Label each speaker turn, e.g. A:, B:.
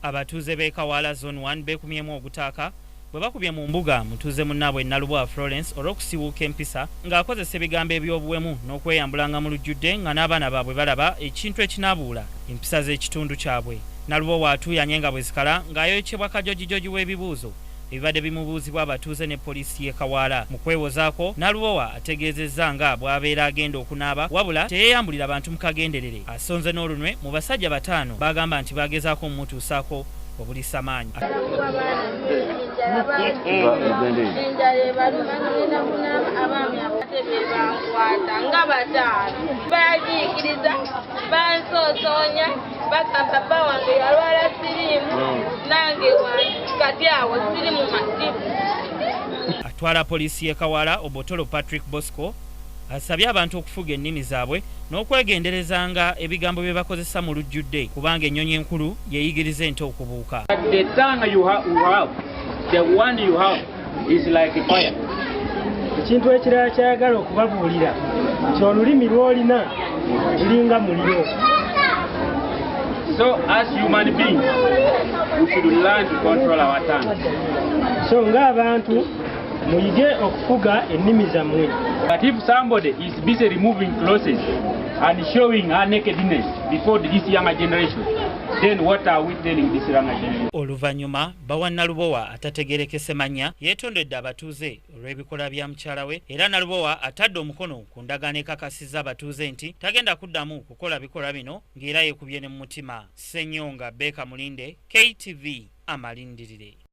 A: Abatuuze b'e Kawala Zone 1 beekumyemu ogutaaka bwe bakubye mu mbuga mutuuze munnaabwe Nalubwa Florence olw'okusiiwuuka empisa ng'akozesa ebigambo eby'obuwemu n'okweyambulanga mu lujjudde nga n'abaana baabwe balaba ekintu ekinaabuula empisa z'ekitundu kyabwe. Nalubwa atuuyanye nga bwe zikala ng'ayokyebwa kajojijoji w'ebibuuzo ebibadde bimubuuzibwa abatuuze ne poliisi y'e Kawala. Mu kwewozaako Nalubwa ategeezezza nga bw'abeera agenda okunaaba wabula teyeeyambulira abantu mu kagenderere. Asonze n'olunwe mu basajja 5 bagamba nti bagezaako omumutuusaako obulisa maanyi. Atwala poliisi y'e Kawala Obotolo Patrick Bosco asabye abantu okufuga ennimi zaabwe n'okwegenderezanga ebigambo bye bakozesa mu lujjudde kubanga ennyonyi enkulu yeeyigiriza ente okubuuka.
B: The tongue you have, the one you have is like a fire.
C: Ekintu ekirala kyayagala okubabuulira nti olulimi lw'olina lulinga muliro.
B: So as human beings, we should learn to control our tongue.
C: So ng'abantu muyige okufuga ennimi zammwe.
B: But if somebody is busy removing clothes and showing her nakedness before this younger generation, then what are we telling this younger generation?
A: Oluvannyuma bawa Nalubwa atategerekese mannya yeetondedde abatuuze olw'ebikolwa bya mukyala we era Nalubwa atadde omukono ku ndagaano ekakasizza abatuuze nti tagenda kuddamu kukola bikolwa bino ng'era yeekubye ne mu mutima. Ssenyonga Beka Mulinde, KTV Amalindirire.